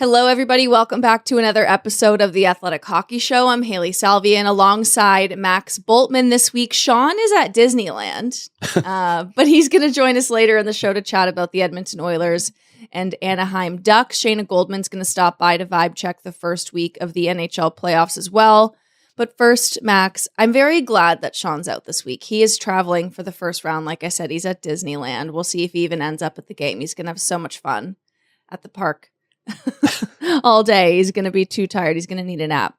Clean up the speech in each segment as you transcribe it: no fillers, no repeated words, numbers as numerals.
Hello, everybody. Welcome back to another episode of the Athletic Hockey Show. I'm Hailey Salvian alongside Max Bultman this week. Sean is at Disneyland, but he's going to join us later in the show to chat about the Edmonton Oilers and Anaheim Ducks. Shayna Goldman's going to stop by to vibe check the first week of the NHL playoffs as well. But first, Max, I'm very glad that Sean's out this week. He is traveling for the first round. Like I said, he's at Disneyland. We'll see if he even ends up at the game. He's going to have so much fun at the park. All day. He's going to be too tired. He's going to need a nap.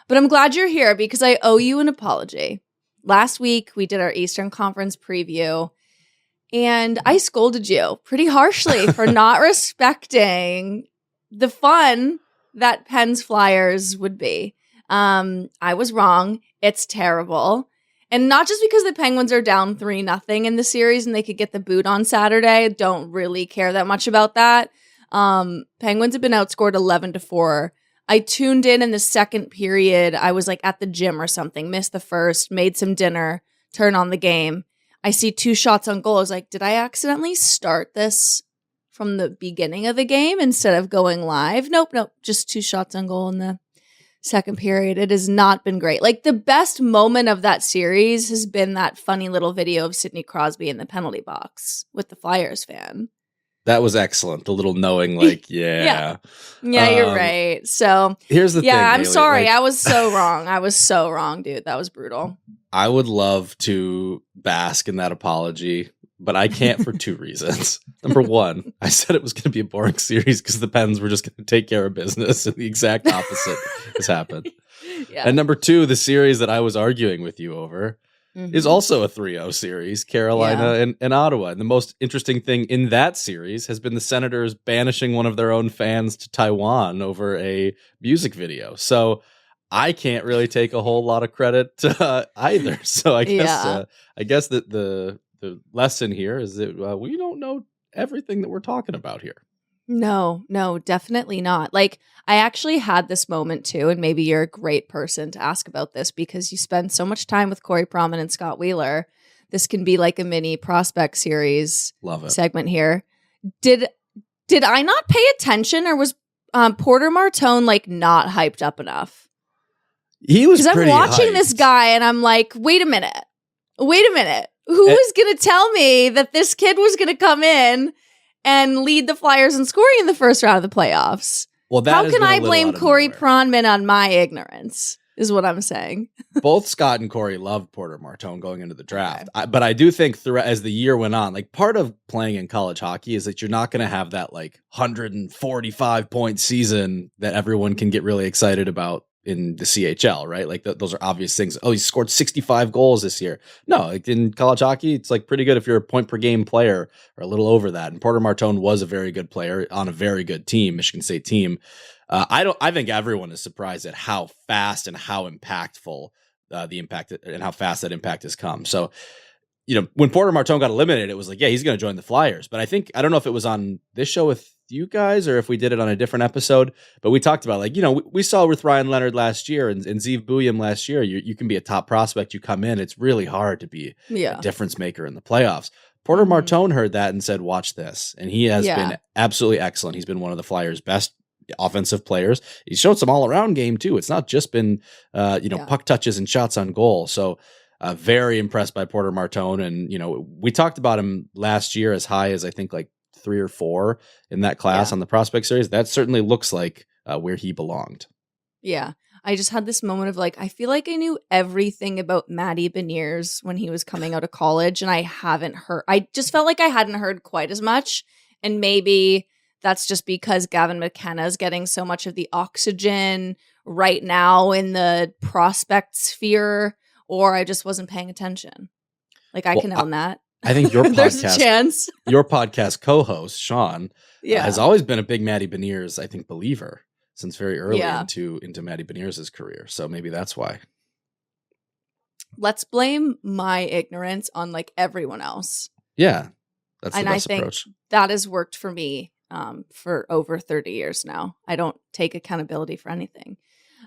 But I'm glad you're here because I owe you an apology. Last week, we did our Eastern Conference preview, and I scolded you pretty harshly for not respecting the fun that Pens Flyers would be. I was wrong. It's terrible. And not just because the Penguins are down 3-0 in the series and they could get the boot on Saturday. I don't really care that much about that. Penguins have been outscored 11-4. I tuned in the second period. I was like at the gym or something, missed the first, made some dinner, turn on the game. I see 2 shots on goal. I was like, did I accidentally start this from the beginning of the game instead of going live? Nope. Just 2 shots on goal in the second period. It has not been great. Like the best moment of that series has been that funny little video of Sidney Crosby in the penalty box with the Flyers fan. That was excellent. The little knowing, like, yeah, you're right. So here's the thing. I'm Hailey, sorry. like, I was so wrong. I was so wrong, dude. That was brutal. I would love to bask in that apology, but I can't for 2 reasons. Number one, I said it was going to be a boring series because the Pens were just going to take care of business, and the exact opposite has happened. Yeah. And number 2, the series that I was arguing with you over is also a 3-0 series, Carolina and Ottawa. And the most interesting thing in that series has been the Senators banishing one of their own fans to Taiwan over a music video. So I can't really take a whole lot of credit either. So I guess that the lesson here is that we don't know everything that we're talking about here. No, definitely not. Like, I actually had this moment too, and maybe you're a great person to ask about this because you spend so much time with Corey Promen and Scott Wheeler. This can be like a mini prospect series segment here. Did I not pay attention, or was Porter Martone like not hyped up enough? He was because I'm watching this guy and I'm like, wait a minute. Who was going to tell me that this kid was going to come in and lead the Flyers in scoring in the first round of the playoffs? Well, how can I blame Corey Pronman on my ignorance, is what I'm saying. Both Scott and Corey loved Porter Martone going into the draft. Okay. But I do think as the year went on, like part of playing in college hockey is that you're not going to have that like 145-point season that everyone can get really excited about in the CHL, right? Like those are obvious things. Oh, he scored 65 goals this year. No, like in college hockey, it's like pretty good if you're a point per game player or a little over that. And Porter Martone was a very good player on a very good team, Michigan State team. I think everyone is surprised at how fast and how impactful the impact and how fast that impact has come. So, when Porter Martone got eliminated, it was like, yeah, he's going to join the Flyers. But I don't know if it was on this show with you guys or if we did it on a different episode, but we talked about we saw with Ryan Leonard last year and Zeev Buium last year, you can be a top prospect. You come in, it's really hard to be a difference maker in the playoffs. Porter Martone heard that and said, watch this. And he has been absolutely excellent. He's been one of the Flyers' best offensive players. He's showed some all around game too. It's not just been, puck touches and shots on goal. So very impressed by Porter Martone. And, we talked about him last year as high as I think like 3 or 4 in that class on the prospect series. That certainly looks like where he belonged. Yeah. I just had this moment of like, I feel like I knew everything about Matty Beniers when he was coming out of college, and I just felt like I hadn't heard quite as much. And maybe that's just because Gavin McKenna is getting so much of the oxygen right now in the prospect sphere, or I just wasn't paying attention. Like I can own that. I think your There's a chance. Your podcast co-host, Sean, has always been a big Matty Beniers, I think, believer since very early into Matty Beniers' career. So maybe that's why. Let's blame my ignorance on like everyone else. Yeah, that's the best approach. That has worked for me for over 30 years now. I don't take accountability for anything.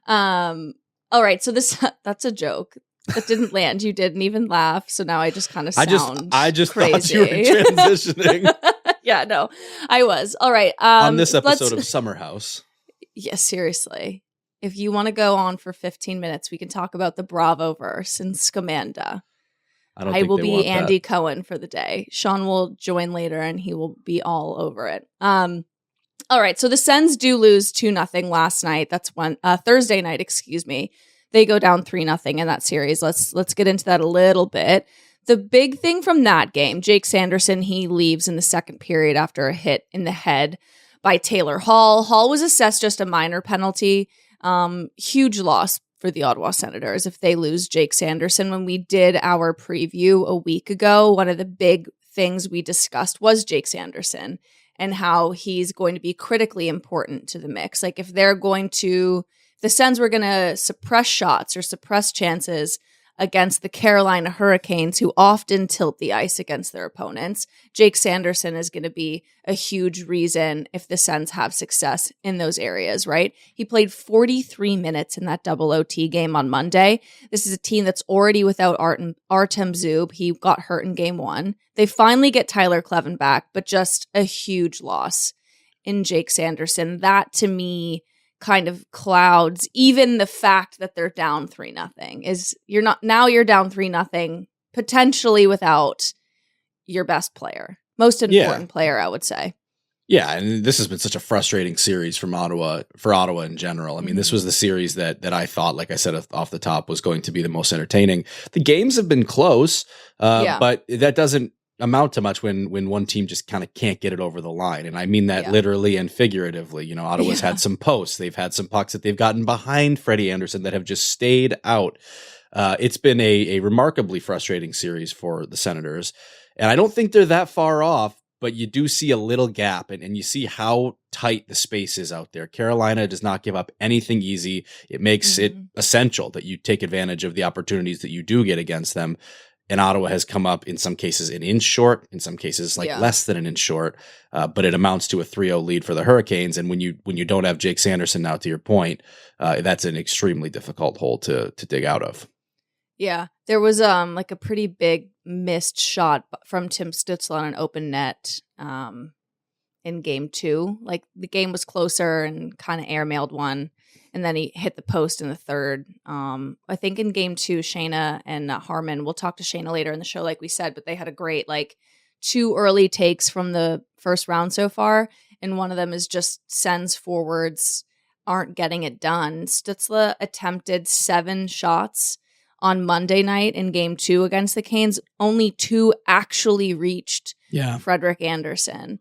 All right, so that's a joke. That didn't land. You didn't even laugh. So now I just kind of sound I just crazy. Thought you were transitioning. Yeah, no, I was. All right. On this episode of Summer House. Yeah, seriously. If you want to go on for 15 minutes, we can talk about the Bravo-verse and Scamanda. I will be Andy Cohen for the day. Sean will join later and he will be all over it. All right, so the Sens do lose 2-0 last night. That's Thursday night, excuse me. They go down 3-0 in that series. Let's get into that a little bit. The big thing from that game, Jake Sanderson, he leaves in the second period after a hit in the head by Taylor Hall. Hall was assessed just a minor penalty. Huge loss for the Ottawa Senators if they lose Jake Sanderson. When we did our preview a week ago, one of the big things we discussed was Jake Sanderson and how he's going to be critically important to the mix. Like if the Sens were going to suppress shots or suppress chances against the Carolina Hurricanes, who often tilt the ice against their opponents, Jake Sanderson is going to be a huge reason if the Sens have success in those areas, right? He played 43 minutes in that double OT game on Monday. This is a team that's already without Artem Zub. He got hurt in game 1. They finally get Tyler Kleven back, but just a huge loss in Jake Sanderson. That, to me, kind of clouds even the fact that they're down 3-0 is you're down 3-0 potentially without your best player, most important player, I would say. Yeah, and this has been such a frustrating series for Ottawa in general. I mean, this was the series that I thought, like I said off the top, was going to be the most entertaining. The games have been close, but that doesn't amount to much when one team just kind of can't get it over the line. And I mean that literally and figuratively. You know, Ottawa's had some posts. They've had some pucks that they've gotten behind Freddie Andersen that have just stayed out. It's been a remarkably frustrating series for the Senators. And I don't think they're that far off, but you do see a little gap and you see how tight the space is out there. Carolina does not give up anything easy. It makes it essential that you take advantage of the opportunities that you do get against them. And Ottawa has come up in some cases an inch short, in some cases less than an inch short, but it amounts to a 3-0 lead for the Hurricanes. And when you don't have Jake Sanderson now, to your point, that's an extremely difficult hole to dig out of. Yeah, there was like a pretty big missed shot from Tim Stützle on an open net in game 2. Like the game was closer and kind of airmailed one. And then he hit the post in the third. I think in game 2, Shayna and Harmon, we'll talk to Shayna later in the show, like we said, but they had a great 2 early takes from the first round so far. And one of them is just Sens forwards aren't getting it done. Stützle attempted 7 shots on Monday night in game 2 against the Canes. Only 2 actually reached Fredrik Andersen.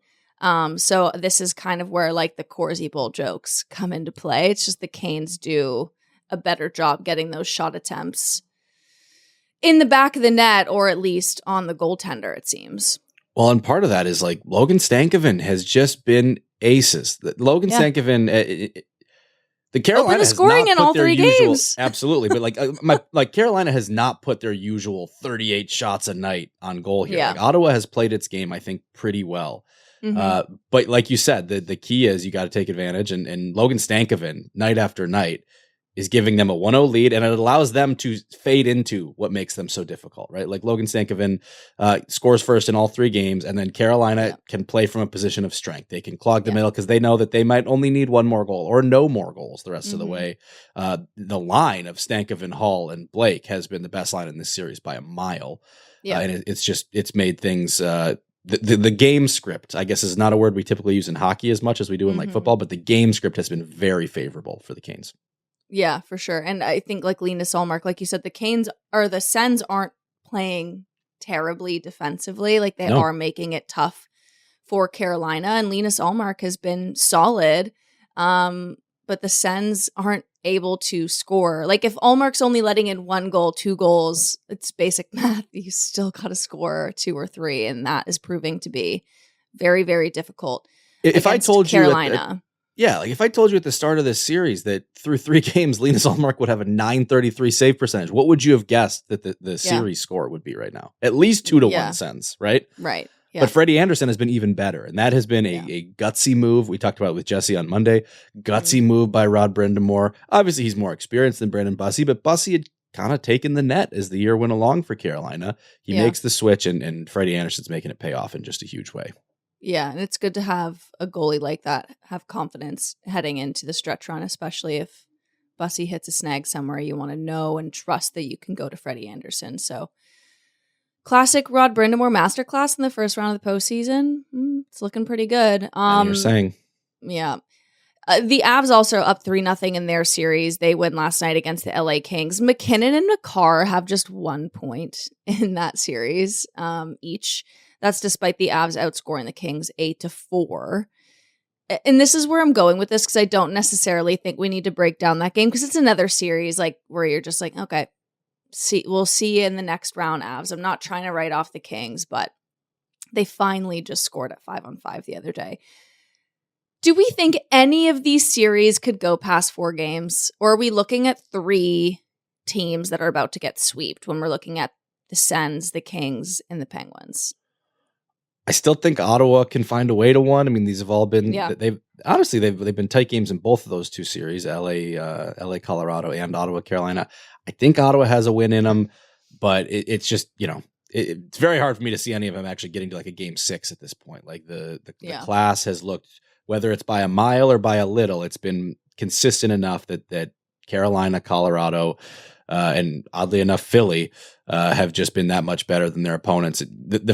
So this is kind of where the Corsi Bowl jokes come into play. It's just the Canes do a better job getting those shot attempts in the back of the net, or at least on the goaltender, it seems. Well, and part of that is Logan Stankoven has just been aces. Logan Stankoven, the Carolina has scoring not in put all their 3 usual, games. Absolutely, but Carolina has not put their usual 38 shots a night on goal here. Yeah. Ottawa has played its game, I think, pretty well. But like you said, the key is you got to take advantage, and Logan Stankoven, night after night, is giving them a 1-0 lead, and it allows them to fade into what makes them so difficult, right? Like Logan Stankoven scores first in all 3 games, and then Carolina can play from a position of strength. They can clog the middle because they know that they might only need 1 more goal or no more goals the rest of the way. The line of Stankoven, Hall, and Blake has been the best line in this series by a mile. And it's made things... The game script, I guess, is not a word we typically use in hockey as much as we do in football, but the game script has been very favorable for the Canes. Yeah, for sure. And I think Linus Ullmark, like you said, the Sens aren't playing terribly defensively. They are making it tough for Carolina, and Linus Ullmark has been solid. But the Sens aren't able to score. If Ullmark's only letting in 1 goal, 2 goals, it's basic math. You still got to score 2 or 3, and that is proving to be very, very difficult. If I told Carolina, if I told you at the start of this series that through 3 games, Linus Ullmark would have a .933 save percentage, what would you have guessed that the series score would be right now? At least 2-1 Sens, right? Right. Yeah. But Freddie Andersen has been even better, and that has been a gutsy move. We talked about it with Jesse on Monday. Gutsy move by Rod Brind'Amour. Obviously, he's more experienced than Brandon Bussi, but Bussi had kind of taken the net as the year went along for Carolina. He makes the switch, and Freddie Andersen's making it pay off in just a huge way. Yeah, and it's good to have a goalie like that have confidence heading into the stretch run, especially if Bussy hits a snag somewhere. You want to know and trust that you can go to Freddie Andersen. So, classic Rod Brindamore masterclass in the first round of the postseason. It's looking pretty good. You're saying, yeah. The Avs also are up 3-0 in their series. They win last night against the LA Kings. MacKinnon and Makar have just 1 point in that series each. That's despite the Avs outscoring the Kings 8-4. And this is where I'm going with this, because I don't necessarily think we need to break down that game, because it's another series like where you're just like, okay, we'll see you in the next round, Avs. I'm not trying to write off the Kings, but they finally just scored at 5-on-5 the other day. Do we think any of these series could go past 4 games? Or are we looking at 3 teams that are about to get swept when we're looking at the Sens, the Kings, and the Penguins? I still think Ottawa can find a way to win. I mean, these have all been they've been tight games in both of those 2 series, LA Colorado and Ottawa Carolina. I think Ottawa has a win in them, but it's just, it's very hard for me to see any of them actually getting to like a game 6 at this point. Like the class has looked, whether it's by a mile or by a little, it's been consistent enough that Carolina, Colorado, and oddly enough, Philly have just been that much better than their opponents.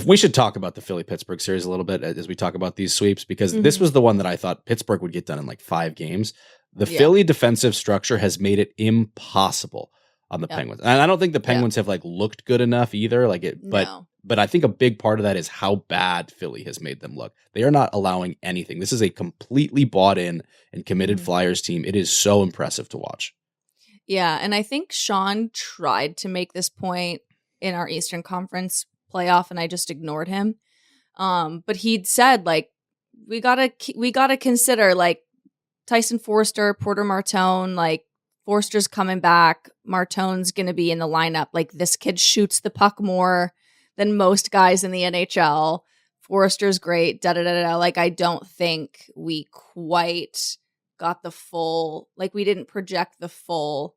We should talk about the Philly-Pittsburgh series a little bit as we talk about these sweeps, because this was the one that I thought Pittsburgh would get done in like 5 games. The Philly defensive structure has made it impossible on the Penguins. And I don't think the Penguins have like looked good enough either. But I think a big part of that is how bad Philly has made them look. They are not allowing anything. This is a completely bought in and committed Flyers team. It is so impressive to watch. Yeah, and I think Sean tried to make this point in our Eastern Conference playoff, and I just ignored him. But he'd said, like, we gotta consider, like, Tyson Foerster, Porter Martone, like, Forster's coming back. Martone's going to be in the lineup. Like, this kid shoots the puck more than most guys in the NHL. Forster's great. Like, I don't think we quite got the full, like, we didn't project the full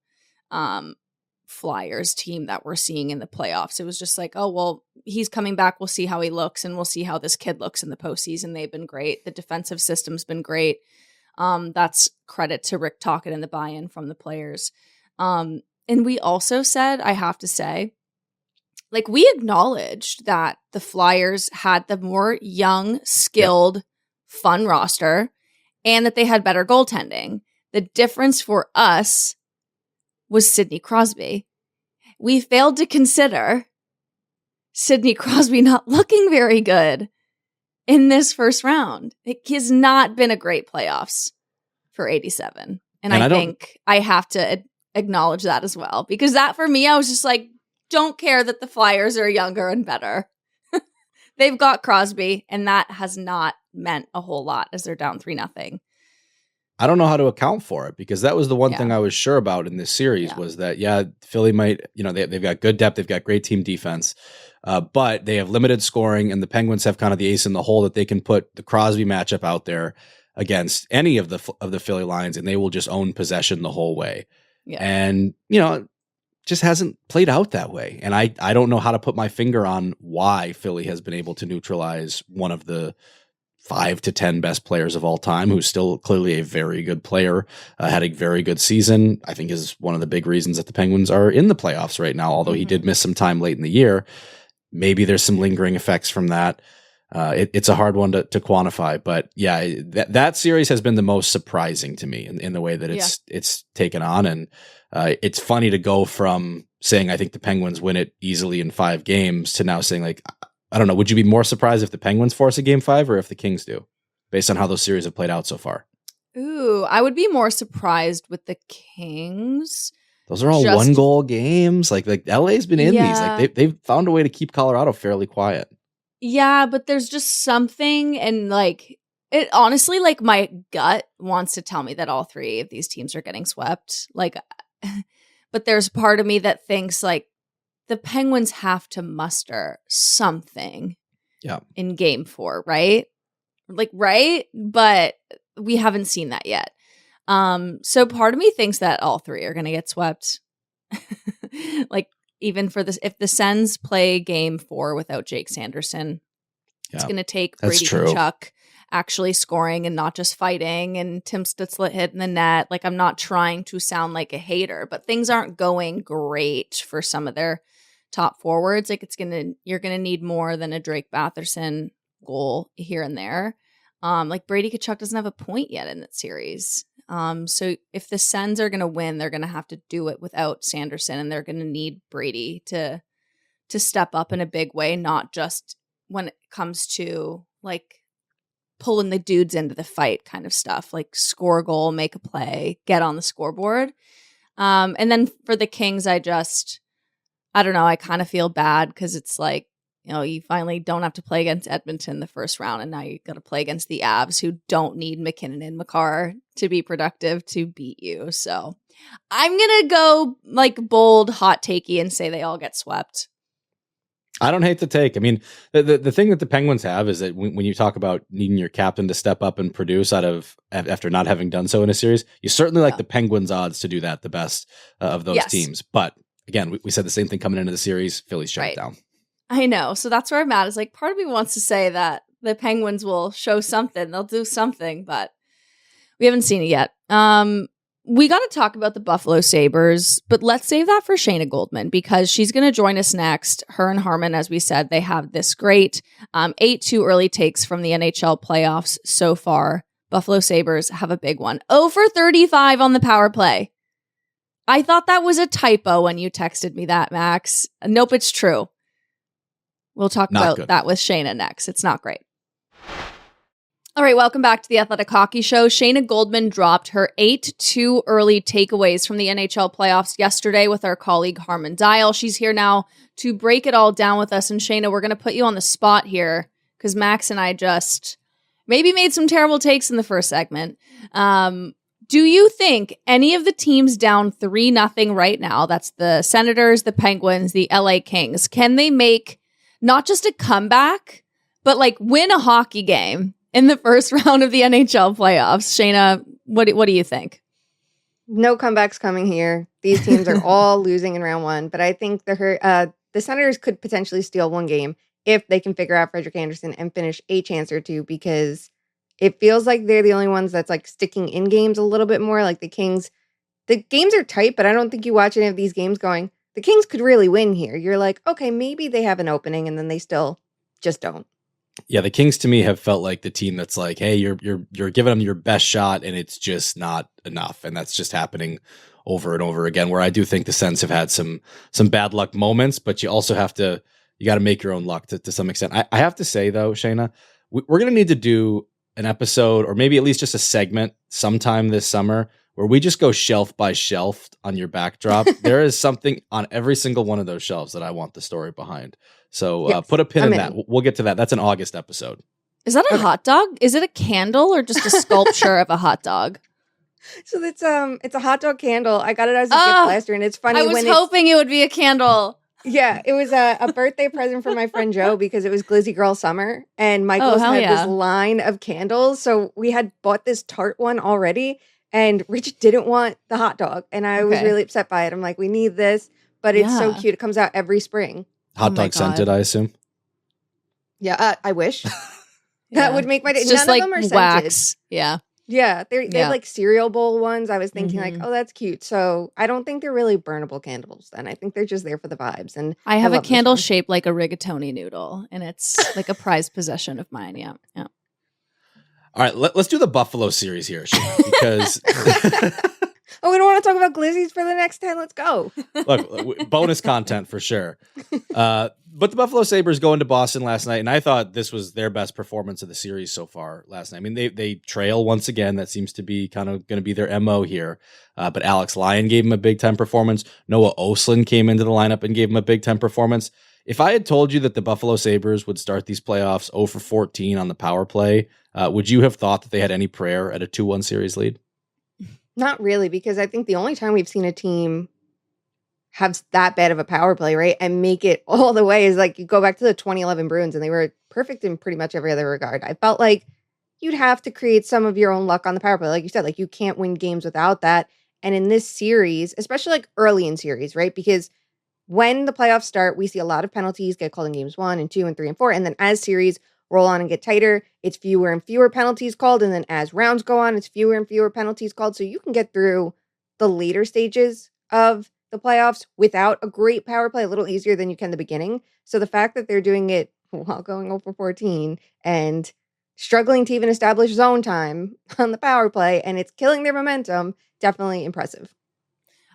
Flyers team that we're seeing in the playoffs. It was just like, oh, well, he's coming back. We'll see how he looks, and we'll see how this kid looks in the postseason. They've been great. The defensive system's been great. That's credit to Rick Tocchet and the buy-in from the players. And we also said, I have to say, like, we acknowledged that the Flyers had the more young, skilled, fun roster, and that they had better goaltending. The difference for us was Sidney Crosby. We failed to consider Sidney Crosby not looking very good in this first round. He has not been a great playoffs for 87. And I think I have to acknowledge that as well. Because that, for me, I was just like, don't care that the Flyers are younger and better. They've got Crosby, and that has not meant a whole lot as they're down 3-0. I don't know how to account for it, because that was the one thing I was sure about in this series was that, Philly might, they've got good depth. They've got great team defense, but they have limited scoring, and the Penguins have kind of the ace in the hole that they can put the Crosby matchup out there against any of the Philly lines, and they will just own possession the whole way. Yeah. And, just hasn't played out that way. And I don't know how to put my finger on why Philly has been able to neutralize one of the 5 to 10 best players of all time, who's still clearly a very good player, had a very good season. I think is one of the big reasons that the Penguins are in the playoffs right now, although he did miss some time late in the year. Maybe there's some lingering effects from that. It's a hard one to quantify, but that series has been the most surprising to me in the way that it's taken on. And it's funny to go from saying, I think the Penguins win it easily in 5 games to now saying, like, I don't know, would you be more surprised if the Penguins force a game 5 or if the Kings do, based on how those series have played out so far? Ooh, I would be more surprised with the Kings. Those are all 1-goal games. Like LA's been in these. Like they've found a way to keep Colorado fairly quiet. Yeah, but there's just something, and like, it honestly, like, my gut wants to tell me that all 3 of these teams are getting swept. Like, but there's part of me that thinks, like, the Penguins have to muster something in game 4, right? Like, right? But we haven't seen that yet. So part of me thinks that all 3 are going to get swept. Like, even for this, if the Sens play game 4 without Jake Sanderson, It's going to take Brady Tkachuk actually scoring and not just fighting, and Tim Stützle hitting the net. Like, I'm not trying to sound like a hater, but things aren't going great for some of their top forwards. Like, you're going to need more than a Drake Batherson goal here and there. Like, Brady Tkachuk doesn't have a point yet in that series. So if the Sens are going to win, they're going to have to do it without Sanderson, and they're going to need Brady to step up in a big way, not just when it comes to like pulling the dudes into the fight kind of stuff, like score a goal, make a play, get on the scoreboard. And then for the Kings, I don't know. I kind of feel bad because it's like, you know, you finally don't have to play against Edmonton the first round, and now you got to play against the Avs, who don't need MacKinnon and Makar to be productive to beat you. So I'm going to go like bold, hot takey and say they all get swept. I don't hate the take. I mean, the thing that the Penguins have is that when you talk about needing your captain to step up and produce after not having done so in a series, you certainly like the Penguins' odds to do that the best of those teams. But again, we said the same thing coming into the series. Phillies shut it down. I know. So that's where I'm at. Is like, part of me wants to say that the Penguins will show something. They'll do something, but we haven't seen it yet. We got to talk about the Buffalo Sabres, but let's save that for Shayna Goldman, because she's going to join us next. Her and Harmon, as we said, they have this great 8-2 early takes from the NHL playoffs so far. Buffalo Sabres have a big one. 0 for 35 on the power play. I thought that was a typo when you texted me that, Max. Nope, it's true. We'll talk about that with Shayna next. It's not great. All right, welcome back to the Athletic Hockey Show. Shayna Goldman dropped her 8-2 early takeaways from the NHL playoffs yesterday with our colleague Harmon Dial. She's here now to break it all down with us. And Shayna, we're going to put you on the spot here because Max and I just maybe made some terrible takes in the first segment. Do you think any of the teams down 3-0 right now, that's the Senators, the Penguins, the LA Kings, can they make not just a comeback, but like win a hockey game in the first round of the NHL playoffs? Shayna, what do you think? No comebacks coming here. These teams are all losing in round one, but I think the Senators could potentially steal one game if they can figure out Fredrik Andersen and finish a chance or two, because it feels like they're the only ones that's like sticking in games a little bit more. Like the Kings, the games are tight, but I don't think you watch any of these games going, the Kings could really win here. You're like, okay, maybe they have an opening, and then they still just don't. Yeah, the Kings to me have felt like the team that's like, hey, you're giving them your best shot, and it's just not enough, and that's just happening over and over again. Where I do think the Sens have had some bad luck moments, but you also got to make your own luck to some extent. I have to say though, Shayna, we're gonna need to do an episode, or maybe at least just a segment sometime this summer, where we just go shelf by shelf on your backdrop. There is something on every single one of those shelves that I want the story behind. So yes, put a pin in that. We'll get to that. That's an August episode. Is that a hot dog? Is it a candle or just a sculpture of a hot dog? So it's a hot dog candle. I got it as a gift last year, and it's funny. I was hoping it would be a candle. Yeah, it was a birthday present for my friend Joe because it was Glizzy Girl Summer, and Michael's had this line of candles. So we had bought this tart one already, and Rich didn't want the hot dog, and I was really upset by it. I'm like, we need this, but it's so cute. It comes out every spring. Hot dog scented, I assume. Yeah, I wish. That would make my day. It's just None like of them are wax. scented. Yeah. Yeah, they're like cereal bowl ones. I was thinking like, oh, that's cute. So I don't think they're really burnable candles then. I think they're just there for the vibes. And I have a candle shaped like a rigatoni noodle, and it's like a prized possession of mine. Yeah. All right, let's do the Buffalo series here, because we don't want to talk about Glizzies for the next 10. Let's go. Look, bonus content for sure. But the Buffalo Sabres go into Boston last night, and I thought this was their best performance of the series so far last night. I mean, they trail once again. That seems to be kind of going to be their MO here. But Alex Lyon gave him a big-time performance. Noah Oslin came into the lineup and gave him a big-time performance. If I had told you that the Buffalo Sabres would start these playoffs 0 for 14 on the power play, would you have thought that they had any prayer at a 2-1 series lead? Not really, because I think the only time we've seen a team have that bad of a power play, right, and make it all the way is like you go back to the 2011 Bruins, and they were perfect in pretty much every other regard. I felt like you'd have to create some of your own luck on the power play. Like you said, like you can't win games without that. And in this series, especially like early in series, right, because when the playoffs start, we see a lot of penalties get called in games 1 and 2 and 3 and 4. And then as series roll on and get tighter, it's fewer and fewer penalties called. And then as rounds go on, it's fewer and fewer penalties called. So you can get through the later stages of the playoffs without a great power play a little easier than you can the beginning. So the fact that they're doing it while going over 14 and struggling to even establish zone time on the power play, and it's killing their momentum, definitely impressive.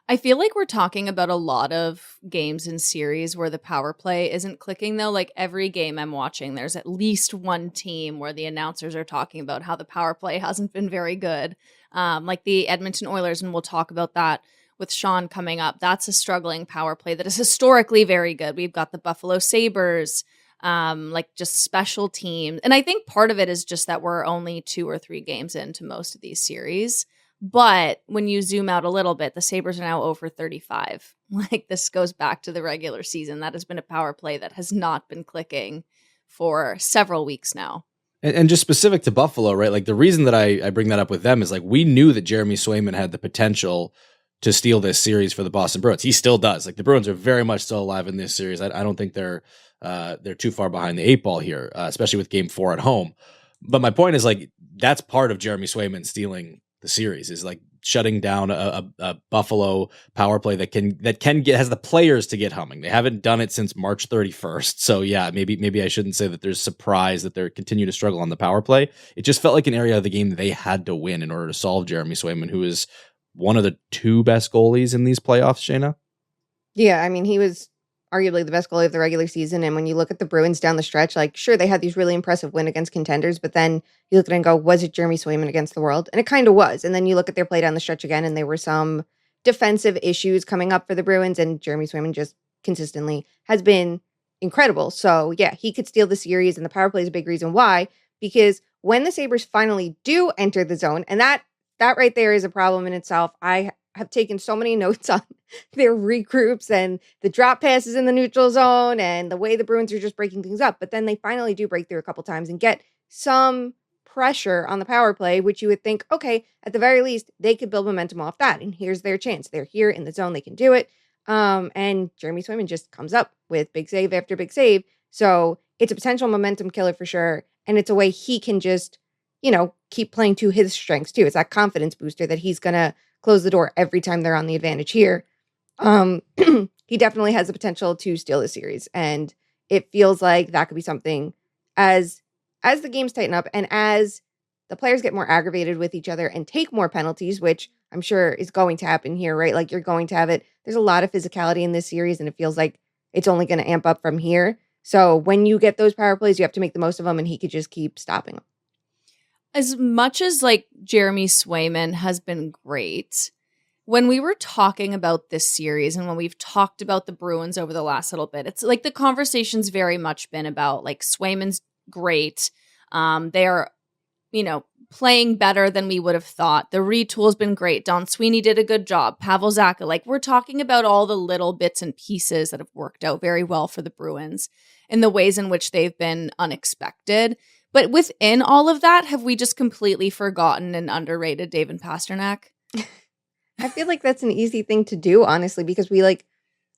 I feel like we're talking about a lot of games and series where the power play isn't clicking, though. Like every game I'm watching, there's at least one team where the announcers are talking about how the power play hasn't been very good. Like the Edmonton Oilers, and we'll talk about that with Sean coming up. That's a struggling power play that is historically very good. We've got the Buffalo Sabres, like just special teams. And I think part of it is just that we're only 2 or 3 games into most of these series. But when you zoom out a little bit, the Sabres are now over 35. Like this goes back to the regular season. That has been a power play that has not been clicking for several weeks now. And just specific to Buffalo, right? Like the reason that I bring that up with them is like we knew that Jeremy Swayman had the potential to steal this series for the Boston Bruins. He still does. Like the Bruins are very much still alive in this series. I don't think they're too far behind the 8 ball here, especially with Game 4 at home. But my point is like that's part of Jeremy Swayman stealing the series, is like shutting down a Buffalo power play that has the players to get humming. They haven't done it since March 31st. So yeah, maybe I shouldn't say that there's surprise that they're continue to struggle on the power play. It just felt like an area of the game they had to win in order to solve Jeremy Swayman, who is one of the 2 best goalies in these playoffs, Shayna. Yeah, I mean, he was arguably the best goalie of the regular season. And when you look at the Bruins down the stretch, like, sure, they had these really impressive win against contenders, but then you look at it and go, was it Jeremy Swayman against the world? And it kind of was. And then you look at their play down the stretch again, and there were some defensive issues coming up for the Bruins, and Jeremy Swayman just consistently has been incredible. So yeah, he could steal the series, and the power play is a big reason why, because when the Sabres finally do enter the zone, and that right there is a problem in itself. I have taken so many notes on their regroups and the drop passes in the neutral zone and the way the Bruins are just breaking things up. But then they finally do break through a couple times and get some pressure on the power play, which you would think, okay, at the very least, they could build momentum off that. And here's their chance. They're here in the zone. They can do it. And Jeremy Swayman just comes up with big save after big save. So it's a potential momentum killer for sure. And it's a way he can just, keep playing to his strengths too. It's that confidence booster that he's going to close the door every time they're on the advantage here. He definitely has the potential to steal the series. And it feels like that could be something as the games tighten up and as the players get more aggravated with each other and take more penalties, which I'm sure is going to happen here, right? Like you're going to have it. There's a lot of physicality in this series, and it feels like it's only going to amp up from here. So when you get those power plays, you have to make the most of them, and he could just keep stopping them. As much as like Jeremy Swayman has been great, when we were talking about this series and when we've talked about the Bruins over the last little bit, it's like the conversation's very much been about like Swayman's great. They are, playing better than we would have thought. The retool's been great. Don Sweeney did a good job. Pavel Zacha, like we're talking about all the little bits and pieces that have worked out very well for the Bruins in the ways in which they've been unexpected. But within all of that, have we just completely forgotten and underrated David Pasternak? I feel like that's an easy thing to do, honestly, because we like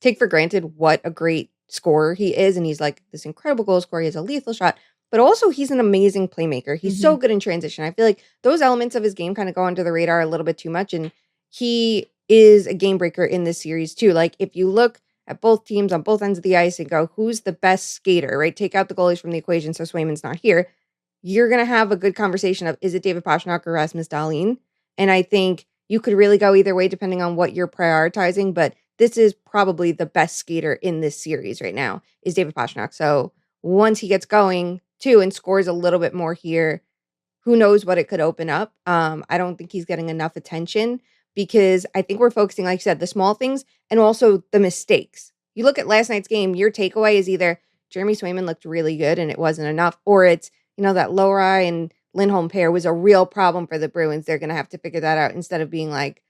take for granted what a great scorer he is. And he's like this incredible goal scorer. He has a lethal shot, but also he's an amazing playmaker. He's so good in transition. I feel like those elements of his game kind of go under the radar a little bit too much. And he is a game breaker in this series too. Like if you look at both teams on both ends of the ice and go, who's the best skater, right? Take out the goalies from the equation. So Swayman's not here. You're going to have a good conversation of, is it David Pasternak or Rasmus Dahlin? And I think you could really go either way depending on what you're prioritizing, but this is probably the best skater in this series right now is David Pasternak. So once he gets going too and scores a little bit more here, who knows what it could open up. I don't think he's getting enough attention because I think we're focusing, like you said, the small things and also the mistakes. You look at last night's game, your takeaway is either Jeremy Swayman looked really good and it wasn't enough, or it's, that Lowry and Lindholm pair was a real problem for the Bruins. They're going to have to figure that out instead of being like,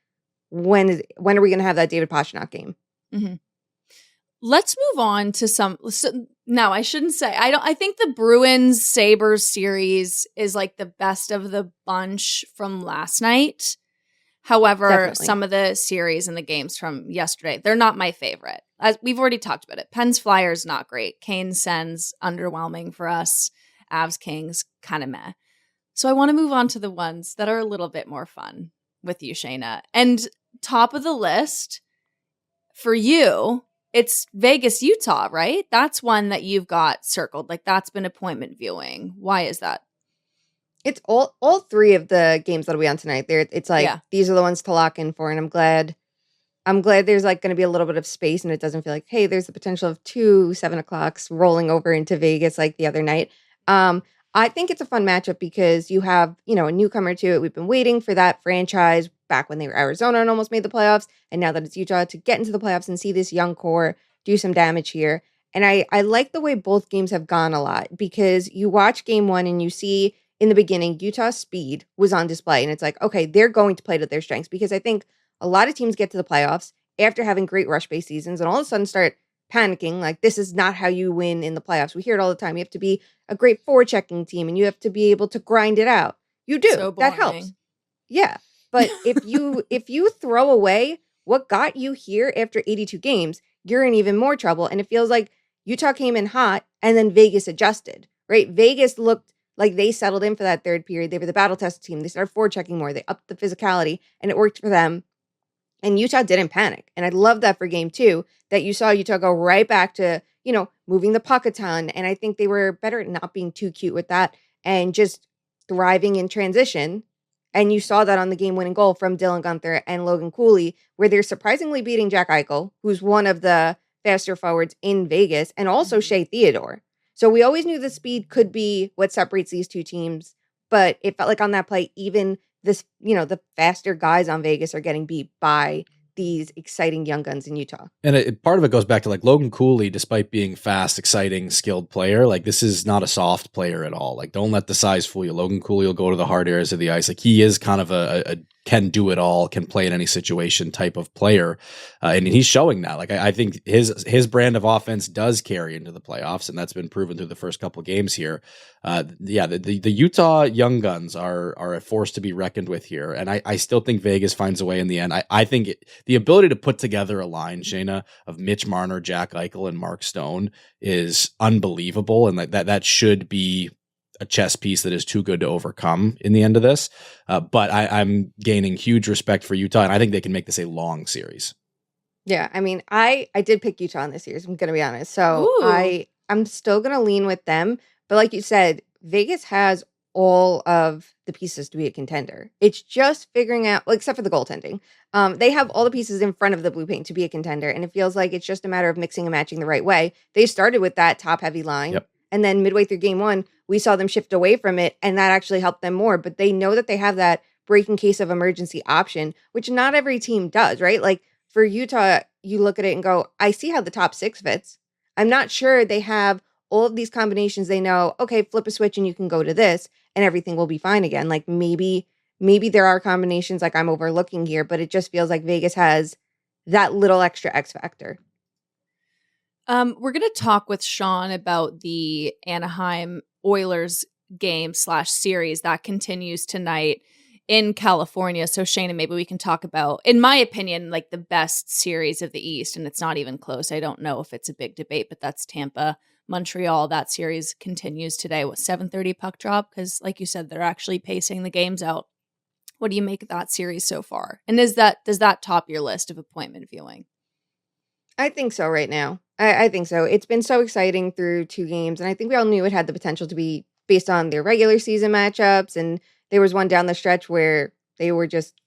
when are we going to have that David Pasternak game? Mm-hmm. Let's move on to no, I shouldn't say. I think the Bruins Sabres series is like the best of the bunch from last night. However, Definitely. Some of the series and the games from yesterday, they're not my favorite. As we've already talked about it. Pens Flyers, not great. Kane Sens, underwhelming for us. Avs Kings, kind of meh. So I want to move on to the ones that are a little bit more fun with you, Shayna. And top of the list for you, it's Vegas, Utah, right? That's one that you've got circled. Like that's been appointment viewing. Why is that? It's all three of the games that'll be on tonight. It's like these are the ones to lock in for, and I'm glad there's like going to be a little bit of space, and it doesn't feel like, hey, there's the potential of 2 7 o'clocks rolling over into Vegas like the other night. I think it's a fun matchup because you have, a newcomer to it. We've been waiting for that franchise back when they were Arizona and almost made the playoffs. And now that it's Utah to get into the playoffs and see this young core do some damage here. And I like the way both games have gone a lot because you watch game one and you see in the beginning, Utah's speed was on display. And it's like, okay, they're going to play to their strengths because I think a lot of teams get to the playoffs after having great rush-based seasons and all of a sudden start panicking, like this is not how you win in the playoffs. We hear it all the time. You have to be a great forechecking team and you have to be able to grind it out. You do. So that helps. Yeah. But if you throw away what got you here after 82 games, you're in even more trouble. And it feels like Utah came in hot and then Vegas adjusted, right? Vegas looked like they settled in for that third period. They were the battle tested team. They started forechecking more. They upped the physicality and it worked for them. And Utah didn't panic. And I love that for game two, that you saw Utah go right back to, moving the puck a ton. And I think they were better at not being too cute with that and just thriving in transition. And you saw that on the game-winning goal from Dylan Guenther and Logan Cooley, where they're surprisingly beating Jack Eichel, who's one of the faster forwards in Vegas, and also Shea Theodore. So we always knew the speed could be what separates these two teams. But it felt like on that play, even this, the faster guys on Vegas are getting beat by these exciting young guns in Utah. And part of it goes back to like Logan Cooley, despite being fast, exciting, skilled player, like this is not a soft player at all. Like don't let the size fool you. Logan Cooley will go to the hard areas of the ice. Like he is kind of a can do it all, can play in any situation type of player. And he's showing that. Like I think his brand of offense does carry into the playoffs, and that's been proven through the first couple of games here. The Utah Young Guns are a force to be reckoned with here. And I still think Vegas finds a way in the end. I think the ability to put together a line, Shayna, of Mitch Marner, Jack Eichel, and Mark Stone is unbelievable. And that should be a chess piece that is too good to overcome in the end of this. But I'm gaining huge respect for Utah, and I think they can make this a long series. Yeah, I mean, I did pick Utah in this series, I'm going to be honest. So I'm still going to lean with them. But like you said, Vegas has all of the pieces to be a contender. It's just figuring out, well, except for the goaltending. They have all the pieces in front of the blue paint to be a contender. And it feels like it's just a matter of mixing and matching the right way. They started with that top-heavy line. Yep. And then midway through game one, we saw them shift away from it, and that actually helped them more. But they know that they have that break in case of emergency option, which not every team does, right? Like for Utah, you look at it and go, I see how the top six fits. I'm not sure they have all of these combinations. They know, okay, flip a switch and you can go to this and everything will be fine again. Like maybe there are combinations like I'm overlooking here, but it just feels like Vegas has that little extra X factor. We're going to talk with Sean about the Anaheim Oilers game / series that continues tonight in California. So Shayna, maybe we can talk about, in my opinion, like the best series of the East. And it's not even close. I don't know if it's a big debate, but that's Tampa, Montreal. That series continues today. 7:30 puck drop? Because like you said, they're actually pacing the games out. What do you make of that series so far? And does that top your list of appointment viewing? I think so right now. I think so. It's been so exciting through 2 games, and I think we all knew it had the potential to be based on their regular season matchups, and there was one down the stretch where they were just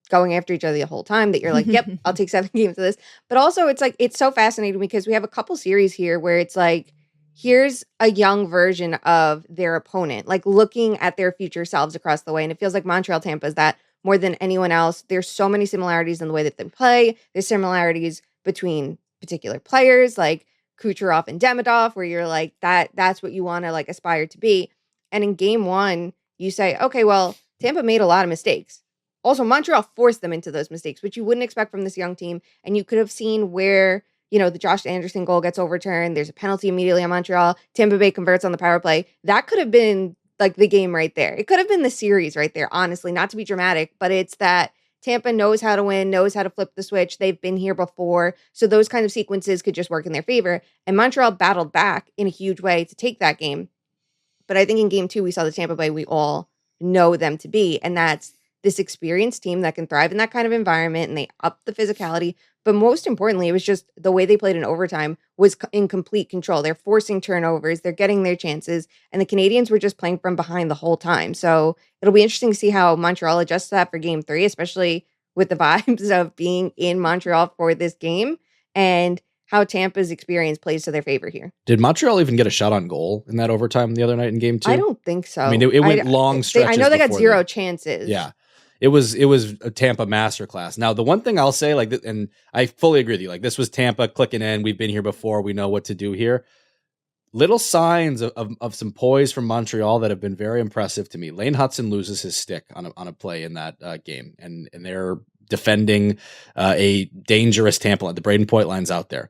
going after each other the whole time that you're like, yep, I'll take 7 games of this. But also it's like, it's so fascinating because we have a couple series here where it's like, here's a young version of their opponent, like looking at their future selves across the way. And it feels like Montreal Tampa is that more than anyone else. There's so many similarities in the way that they play. There's similarities between particular players like Kucherov and Demidov, where you're like, that's what you want to like aspire to be. And in game one, you say, okay, well, Tampa made a lot of mistakes. Also, Montreal forced them into those mistakes, which you wouldn't expect from this young team. And you could have seen where, the Josh Andersen goal gets overturned. There's a penalty immediately on Montreal. Tampa Bay converts on the power play. That could have been like the game right there. It could have been the series right there, honestly, not to be dramatic, but it's that Tampa knows how to win, knows how to flip the switch. They've been here before. So those kind of sequences could just work in their favor. And Montreal battled back in a huge way to take that game. But I think in game 2, we saw the Tampa Bay we all know them to be. And that's this experienced team that can thrive in that kind of environment, and they up the physicality. But most importantly, it was just the way they played in overtime was in complete control. They're forcing turnovers, they're getting their chances, and the Canadians were just playing from behind the whole time. So it'll be interesting to see how Montreal adjusts to that for game 3, especially with the vibes of being in Montreal for this game, and how Tampa's experience plays to their favor here. Did Montreal even get a shot on goal in that overtime the other night in game 2? I don't think so. I mean, it went long stretches. I know they got before 0 chances. Yeah. It was a Tampa masterclass. Now, the one thing I'll say, and I fully agree with you, like, this was Tampa clicking in. We've been here before. We know what to do here. Little signs of some poise from Montreal that have been very impressive to me. Lane Hutson loses his stick on a play in that game, and they're defending a dangerous Tampa. The Braden Point line's out there.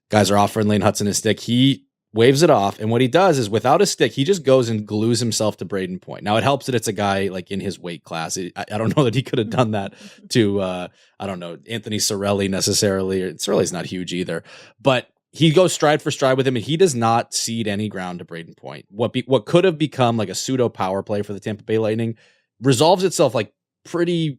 Guys are offering Lane Hutson his stick. He waves it off, and what he does is, without a stick, he just goes and glues himself to Braden Point. Now, it helps that it's a guy like in his weight class. I don't know that he could have done that to I don't know, Anthony Cirelli necessarily. Cirelli's not huge either, but he goes stride for stride with him, and he does not cede any ground to Braden Point. What could have become like a pseudo power play for the Tampa Bay Lightning resolves itself like pretty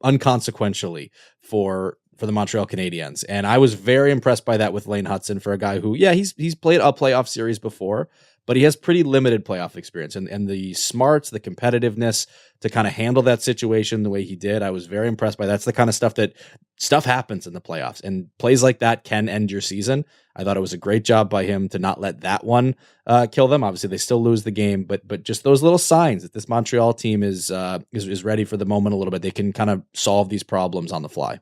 unconsequentially for the Montreal Canadiens. And I was very impressed by that with Lane Hutson, for a guy who, yeah, he's played a playoff series before, but he has pretty limited playoff experience, and the smarts, the competitiveness to kind of handle that situation the way he did, I was very impressed by. That's the kind of stuff happens in the playoffs, and plays like that can end your season. I thought it was a great job by him to not let that one kill them. Obviously, they still lose the game, but just those little signs that this Montreal team is ready for the moment a little bit. They can kind of solve these problems on the fly.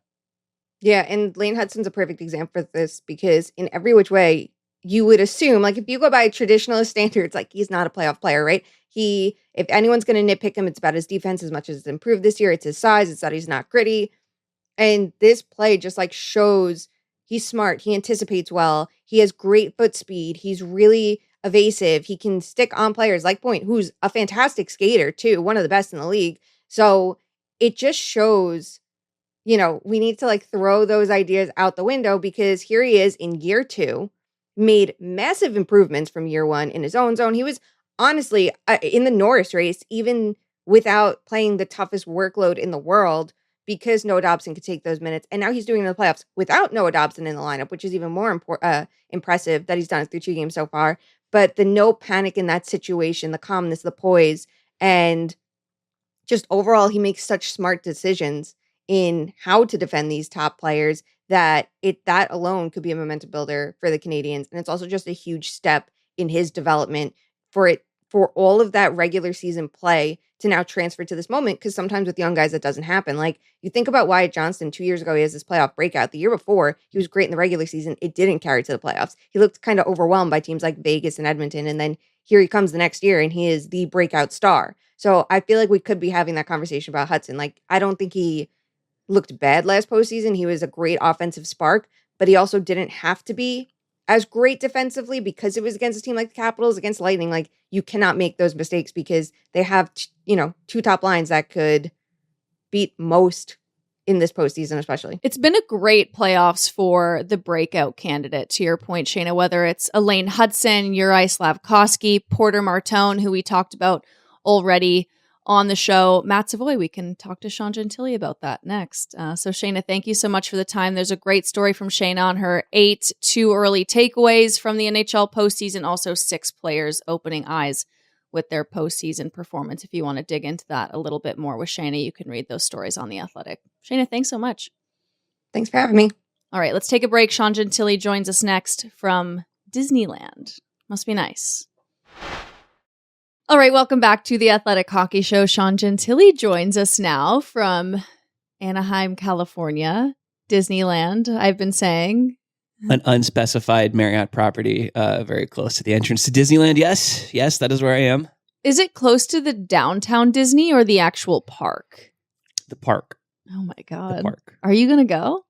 Yeah, and Lane Hudson's a perfect example of this, because in every which way, you would assume, like, if you go by traditionalist standards, like, he's not a playoff player, right? If anyone's going to nitpick him, it's about his defense as much as it's improved this year. It's his size. It's that he's not gritty. And this play just, like, shows he's smart. He anticipates well. He has great foot speed. He's really evasive. He can stick on players like Point, who's a fantastic skater, too, one of the best in the league. So it just shows, we need to, like, throw those ideas out the window, because here he is in year 2, made massive improvements from year 1 in his own zone. He was honestly in the Norris race, even without playing the toughest workload in the world, because Noah Dobson could take those minutes. And now he's doing it in the playoffs without Noah Dobson in the lineup, which is even more impressive that he's done it through 2 games so far. But the no panic in that situation, the calmness, the poise, and just overall, he makes such smart decisions in how to defend these top players that alone could be a momentum builder for the Canadians. And it's also just a huge step in his development for all of that regular season play to now transfer to this moment. Because sometimes with young guys, that doesn't happen. Like, you think about Wyatt Johnston 2 years ago, he has this playoff breakout. The year before, he was great in the regular season. It didn't carry to the playoffs. He looked kind of overwhelmed by teams like Vegas and Edmonton. And then here he comes the next year, and he is the breakout star. So I feel like we could be having that conversation about Hudson. Like, I don't think he looked bad last postseason. He was a great offensive spark, but he also didn't have to be as great defensively, because it was against a team like the Capitals, against Lightning. Like, you cannot make those mistakes, because they have, 2 top lines that could beat most in this postseason, especially. It's been a great playoffs for the breakout candidate, to your point, Shayna, whether it's Lane Hutson, Uri Slafkovsky, Porter Martone, who we talked about already on the show, Matt Savoy. We can talk to Sean Gentille about that next. So Shayna, thank you so much for the time. There's a great story from Shayna on her 8 too early takeaways from the NHL postseason. Also 6 players opening eyes with their postseason performance. If you want to dig into that a little bit more with Shayna, you can read those stories on The Athletic. Shayna, thanks so much. Thanks for having me. All right, let's take a break. Sean Gentille joins us next from Disneyland. Must be nice. All right, welcome back to the Athletic Hockey Show. Sean Gentille joins us now from Anaheim, California, Disneyland, I've been saying. An unspecified Marriott property very close to the entrance to Disneyland. Yes, that is where I am. Is it close to the downtown Disney or the actual park? The park. Oh my God. The park. Are you going to go?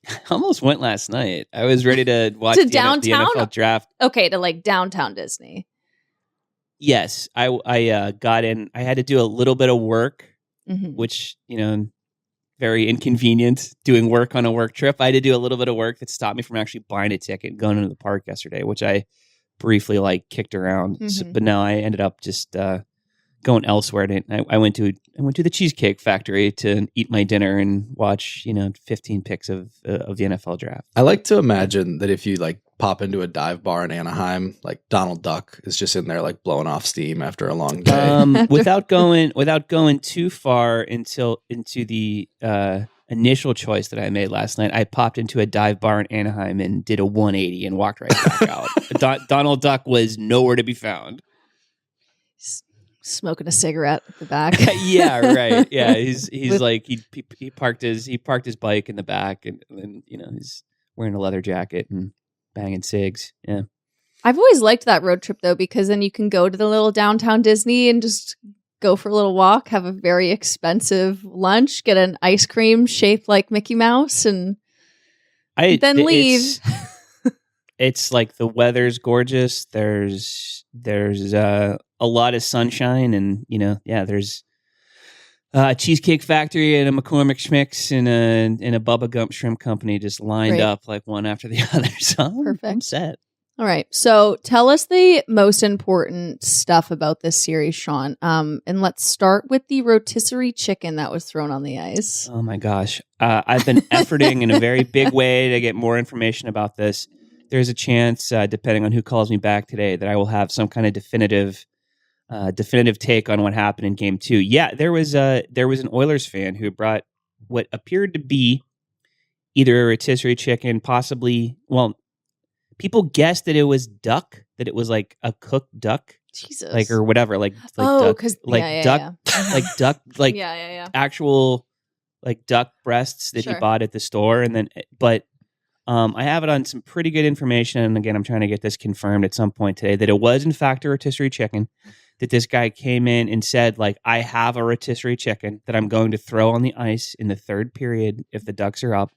I almost went last night. I was ready to watch To the NFL draft. Okay, to like downtown Disney. Yes, I got in. I had to do a little bit of work, Mm-hmm. which, very inconvenient doing work on a work trip. I had to do a little bit of work that stopped me from actually buying a ticket and going into the park yesterday, which I briefly like kicked around. So, but now I ended up just going elsewhere. I went to the Cheesecake Factory to eat my dinner and watch 15 picks of the NFL draft. I like to imagine that if you like pop into a dive bar in Anaheim, like Donald Duck is just in there like blowing off steam after a long day. Without going too far into the initial choice that I made last night, I popped into a dive bar in Anaheim and did a 180 and walked right back out. Donald Duck was nowhere to be found. Smoking a cigarette at the back. Yeah, right. Yeah, he's like he parked his bike in the back, and he's wearing a leather jacket and banging cigs. Yeah, I've always liked that road trip though, because then you can go to the little downtown Disney and just go for a little walk, have a very expensive lunch, get an ice cream shaped like Mickey Mouse, and then leave. It's like the weather's gorgeous. There's a lot of sunshine, and there's a Cheesecake Factory and a McCormick Schmicks and a Bubba Gump Shrimp Company just lined up like one after the other. So perfect. I'm set. All right. So tell us the most important stuff about this series, Sean. And let's start with the rotisserie chicken that was thrown on the ice. Oh my gosh. I've been efforting in a very big way to get more information about this. There's a chance, depending on who calls me back today, that I will have some kind of definitive take on what happened in Game 2. Yeah, there was an Oilers fan who brought what appeared to be either a rotisserie chicken, possibly. Well, people guessed that it was duck, that it was like a cooked duck, Jesus, like or whatever, like duck, duck, like yeah, actual like duck breasts that you bought at the store, and then but. I have it on some pretty good information, and again, I'm trying to get this confirmed at some point today, that it was in fact a rotisserie chicken, that this guy came in and said, like, I have a rotisserie chicken that I'm going to throw on the ice in the third period if the Ducks are up.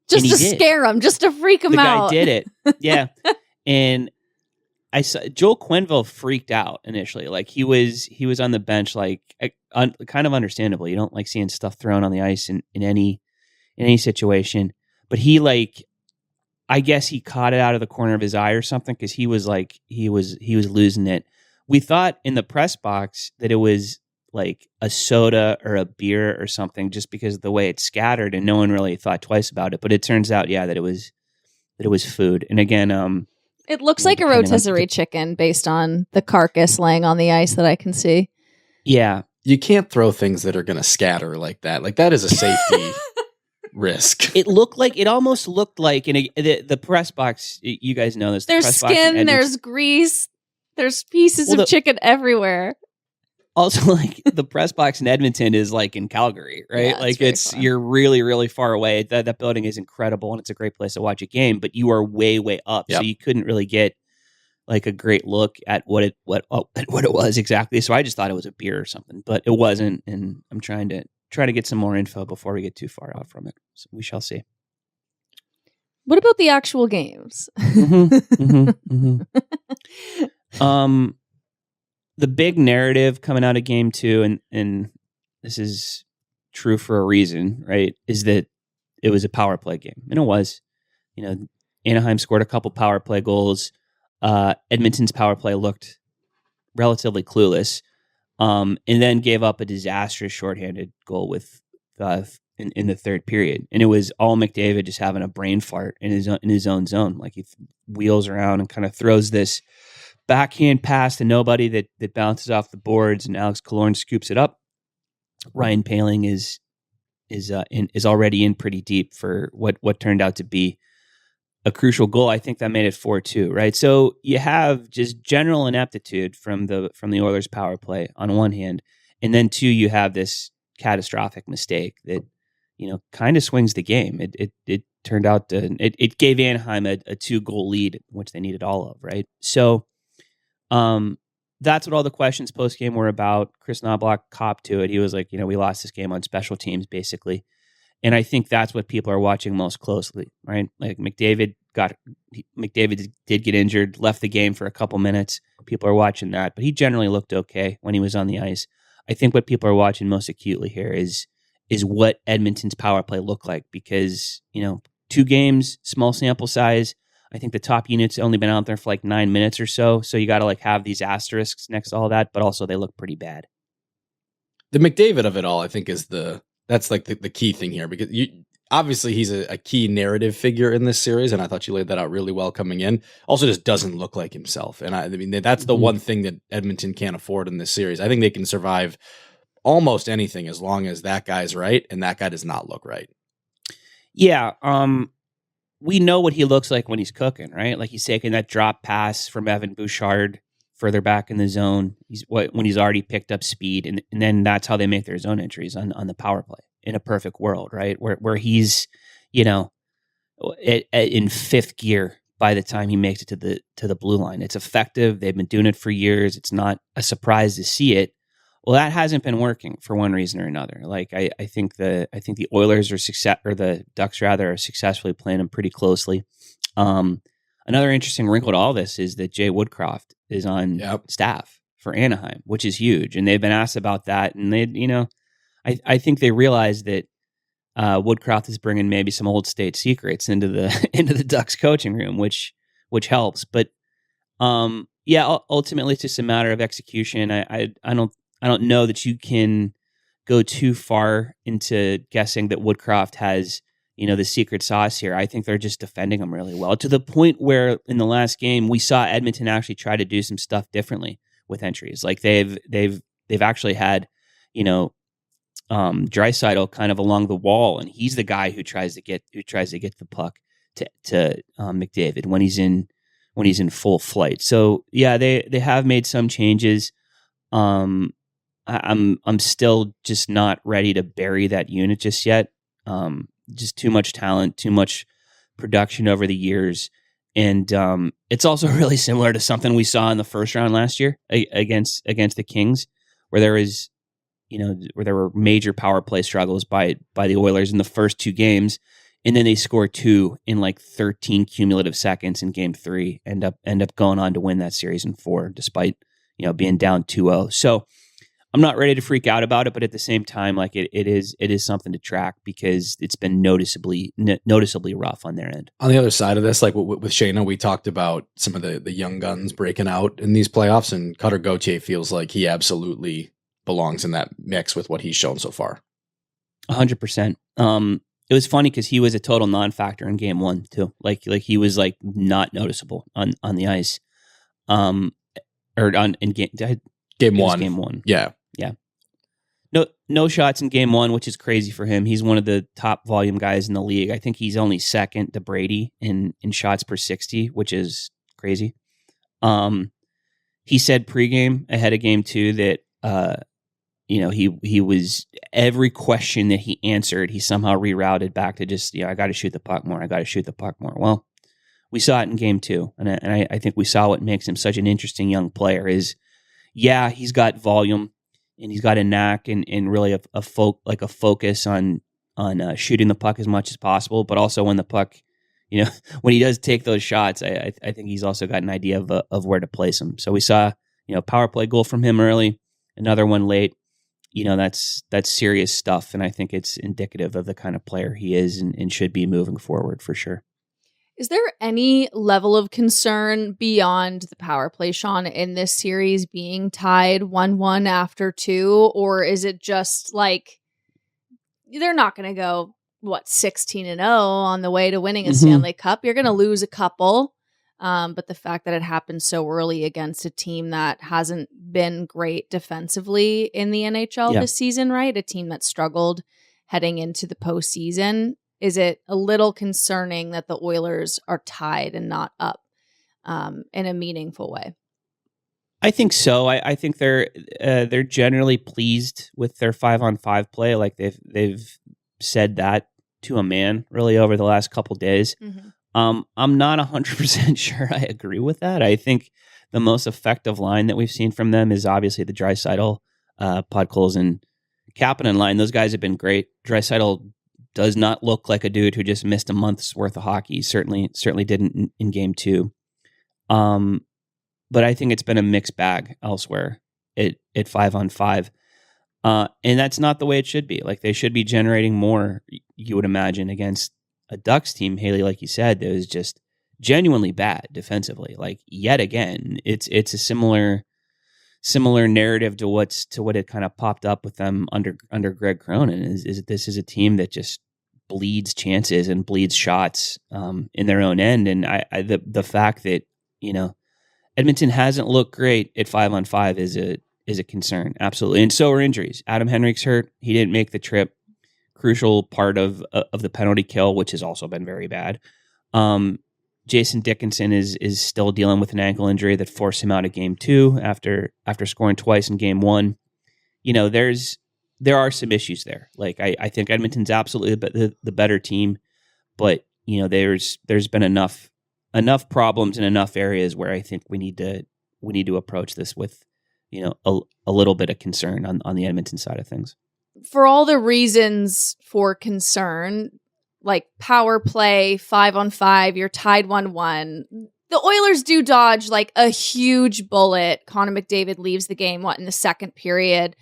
Just to scare him, just to freak him out. The guy did it. Yeah. And I saw Joel Quenneville freaked out initially. Like he was on the bench, like kind of understandably. You don't like seeing stuff thrown on the ice in any situation, but he I guess he caught it out of the corner of his eye or something, because he was losing it. We thought in the press box that it was like a soda or a beer or something, just because of the way it scattered, and no one really thought twice about it. But it turns out, that it was food. And again, it looks like a rotisserie chicken based on the carcass laying on the ice that I can see. Yeah, you can't throw things that are going to scatter like that. Like that is a safety risk. It almost looked like in the press box. You guys know this. There's skin. There's grease. There's pieces of chicken everywhere. Also, like the press box in Edmonton is like in Calgary, right? Yeah, like you're really, really far away. That building is incredible, and it's a great place to watch a game. But you are way, way up, so you couldn't really get like a great look at what it was exactly. So I just thought it was a beer or something, but it wasn't. And I'm trying to get some more info before we get too far out from it. So we shall see. What about the actual games? The big narrative coming out of Game 2, and this is true for a reason, right, is that it was a power play game. And it was. Anaheim scored a couple power play goals. Edmonton's power play looked relatively clueless. And then gave up a disastrous shorthanded goal with in the third period, and it was all McDavid just having a brain fart in his own zone. Like he wheels around and kind of throws this backhand pass to nobody that bounces off the boards, and Alex Killorn scoops it up. Ryan Poehling is already in pretty deep for what turned out to be a crucial goal. I think that made it 4-2, right? So you have just general ineptitude from the Oilers power play on one hand, and then two, you have this catastrophic mistake that kind of swings the game. It turned out it gave Anaheim a 2-goal lead, which they needed all of, right? So that's what all the questions post game were about. Chris Knobloch copped to it. He was like, we lost this game on special teams, basically. And I think that's what people are watching most closely, right? Like McDavid did get injured, left the game for a couple minutes. People are watching that, but he generally looked okay when he was on the ice. I think what people are watching most acutely here is what Edmonton's power play looked like, because 2 games, small sample size. I think the top unit's only been out there for like 9 minutes or so. So you got to like have these asterisks next to all that, but also they look pretty bad. The McDavid of it all, I think, is that's like the key thing here, because obviously he's a key narrative figure in this series, and I thought you laid that out really well coming in. Also, just doesn't look like himself, and I mean that's the one thing that Edmonton can't afford in this series. I think they can survive almost anything as long as that guy's right, and that guy does not look right. Yeah, we know what he looks like when he's cooking, right? Like he's taking that drop pass from Evan Bouchard further back in the zone. When he's already picked up speed, and then that's how they make their zone entries on the power play in a perfect world, right? Where he's, in fifth gear by the time he makes it to the blue line. It's effective. They've been doing it for years. It's not a surprise to see it. Well, that hasn't been working for one reason or another. Like I think the Oilers or the Ducks rather are successfully playing them pretty closely. Another interesting wrinkle to all this is that Jay Woodcroft is on staff for Anaheim, which is huge. And they've been asked about that. And I think they realized that Woodcroft is bringing maybe some old state secrets into the Ducks coaching room, which helps. But ultimately it's just a matter of execution. I don't know that you can go too far into guessing that Woodcroft has the secret sauce here. I think they're just defending him really well, to the point where in the last game we saw Edmonton actually try to do some stuff differently with entries. Like they've actually had Draisaitl kind of along the wall, and he's the guy who tries to get the puck to McDavid when he's in full flight. So yeah, they have made some changes. I'm still just not ready to bury that unit just yet. Just too much talent, too much production over the years. And it's also really similar to something we saw in the first round last year against the Kings, where there were major power play struggles by the Oilers in the first two games, and then they score 2 in like 13 cumulative seconds in game 3, end up going on to win that series in 4, despite being down 2-0. So I'm not ready to freak out about it, but at the same time, like it is something to track, because it's been noticeably rough on their end. On the other side of this, like with Shayna, we talked about some of the young guns breaking out in these playoffs, and Cutter Gauthier feels like he absolutely belongs in that mix with what he's shown so far. 100%. It was funny because he was a total non-factor in game 1 too. Like he was like not noticeable on the ice, in game 1. Game 1. Yeah. No shots in game 1, which is crazy for him. He's one of the top volume guys in the league. I think he's only second to Brady in shots per 60, which is crazy. He said pregame ahead of game 2 that he was, every question that he answered, he somehow rerouted back to just, I got to shoot the puck more. Well, we saw it in game 2, and I think we saw what makes him such an interesting young player is, he's got volume, and he's got a knack and really a focus on shooting the puck as much as possible, but also when the puck, when he does take those shots, I think he's also got an idea of where to place them. So we saw, power play goal from him early, another one late. That's serious stuff, and I think it's indicative of the kind of player he is and should be moving forward for sure. Is there any level of concern beyond the power play, Sean, in this series being tied 1-1 after 2? Or is it just like they're not going to go, 16-0 on the way to winning a Stanley Cup? You're going to lose a couple. But the fact that it happened so early against a team that hasn't been great defensively in the NHL this season, right? A team that struggled heading into the postseason. Is it a little concerning that the Oilers are tied and not up in a meaningful way? I think so. I think they're generally pleased with their 5-on-5 play. Like they've said that to a man really over the last couple days. Mm-hmm. I'm not 100% sure I agree with that. I think the most effective line that we've seen from them is obviously the Draisaitl, Podkolzin, and Kapanen line. Those guys have been great. Draisaitl does not look like a dude who just missed a month's worth of hockey. Certainly didn't in game 2. But I think it's been a mixed bag elsewhere at 5-on-5. And that's not the way it should be. Like they should be generating more, you would imagine, against a Ducks team, Hailey, like you said, that was just genuinely bad defensively. Like yet again, it's a similar narrative to what it kind of popped up with them under Greg Cronin. Is this is a team that just bleeds chances and bleeds shots in their own end. And the fact that, Edmonton hasn't looked great at 5-on-5 is a concern. Absolutely. And so are injuries. Adam Henrique's hurt. He didn't make the trip. Crucial part of the penalty kill, which has also been very bad. Jason Dickinson is still dealing with an ankle injury that forced him out of game 2 after scoring twice in game 1. There are some issues there. Like I think Edmonton's absolutely the better team, but there's been enough problems in enough areas where I think we need to approach this with a little bit of concern on the Edmonton side of things. For all the reasons for concern, like power play, 5-on-5, you're tied 1-1. The Oilers do dodge like a huge bullet. Connor McDavid leaves the game, in the second period.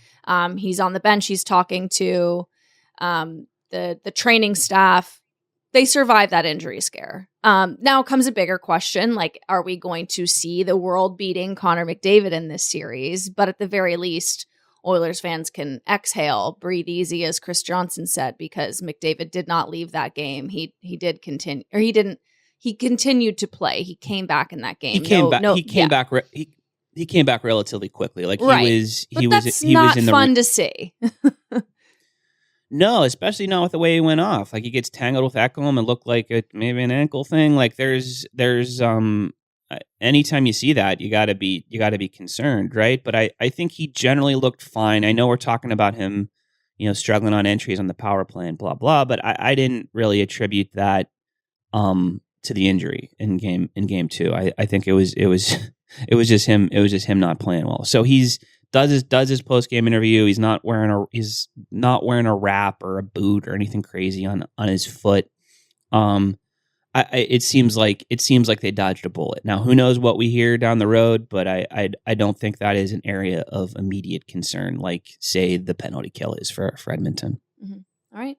He's on the bench. He's talking to the training staff. They survive that injury scare. Now comes a bigger question, like, are we going to see the world-beating Connor McDavid in this series? But at the very least, Oilers fans can exhale, breathe easy, as Chris Johnson said, because McDavid did not leave that game. He did continue, or he didn't. He continued to play. He came back in that game. He came back relatively quickly. Like right. he was not in the fun to see. No, especially not with the way he went off. Like he gets tangled with Ekholm and looked like maybe an ankle thing. Like there's anytime you see that, you gotta be concerned, right? But I think he generally looked fine. I know we're talking about him, struggling on entries on the power play and blah blah, but I didn't really attribute that to the injury in game 2. I think it was just him not playing well. So he's does his post game interview. He's not wearing a wrap or a boot or anything crazy on his foot. It seems like they dodged a bullet. Now, who knows what we hear down the road, but I don't think that is an area of immediate concern, like say the penalty kill is for Edmonton. Mm-hmm. All right.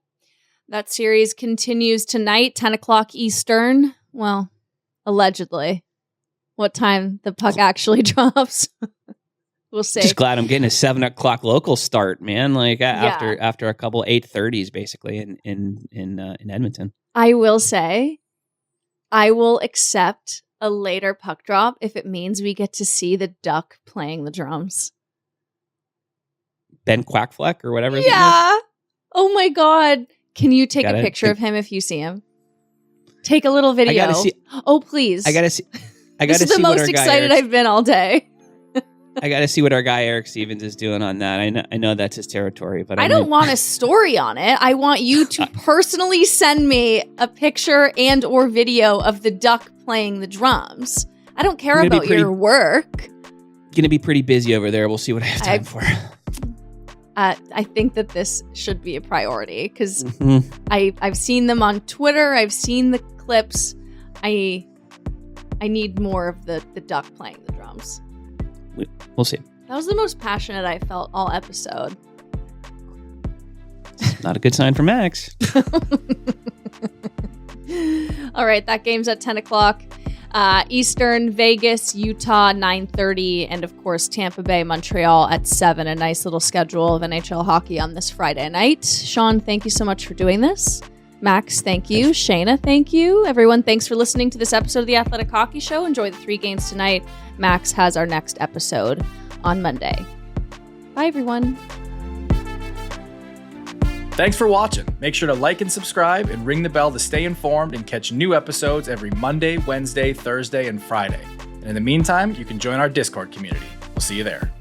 That series continues tonight, 10 o'clock Eastern. Well, allegedly. What time the puck actually drops. We'll see. Just glad I'm getting a 7 o'clock local start, man. Like after a couple 8:30s basically in Edmonton. I will say, I will accept a later puck drop if it means we get to see the Duck playing the drums. Ben Quackfleck or whatever. Yeah. Oh my God. Can you take a picture of him if you see him? Take a little video. I gotta see. Oh, please. I gotta see. This is the most excited I've been all day. I got to see what our guy Eric Stevens is doing on that. I know that's his territory, but I don't want a story on it. I want you to personally send me a picture and or video of the Duck playing the drums. I don't care about your work. Going to be pretty busy over there. We'll see what I have time for. I think that this should be a priority because I've seen them on Twitter. I've seen the clips. I need more of the Duck playing the drums. We'll see. That was the most passionate I felt all episode. Not a good sign for Max. All right, that game's at 10 o'clock Eastern. Vegas, Utah, 9:30, and of course Tampa Bay, Montreal at 7. A nice little schedule of NHL hockey on this Friday night. Sean, thank you so much for doing this. Max, thank you. Shayna, thank you. Everyone, thanks for listening to this episode of the Athletic Hockey Show. Enjoy the 3 games tonight. Max has our next episode on Monday. Bye, everyone. Thanks for watching. Make sure to like and subscribe and ring the bell to stay informed and catch new episodes every Monday, Wednesday, Thursday, and Friday. And in the meantime, you can join our Discord community. We'll see you there.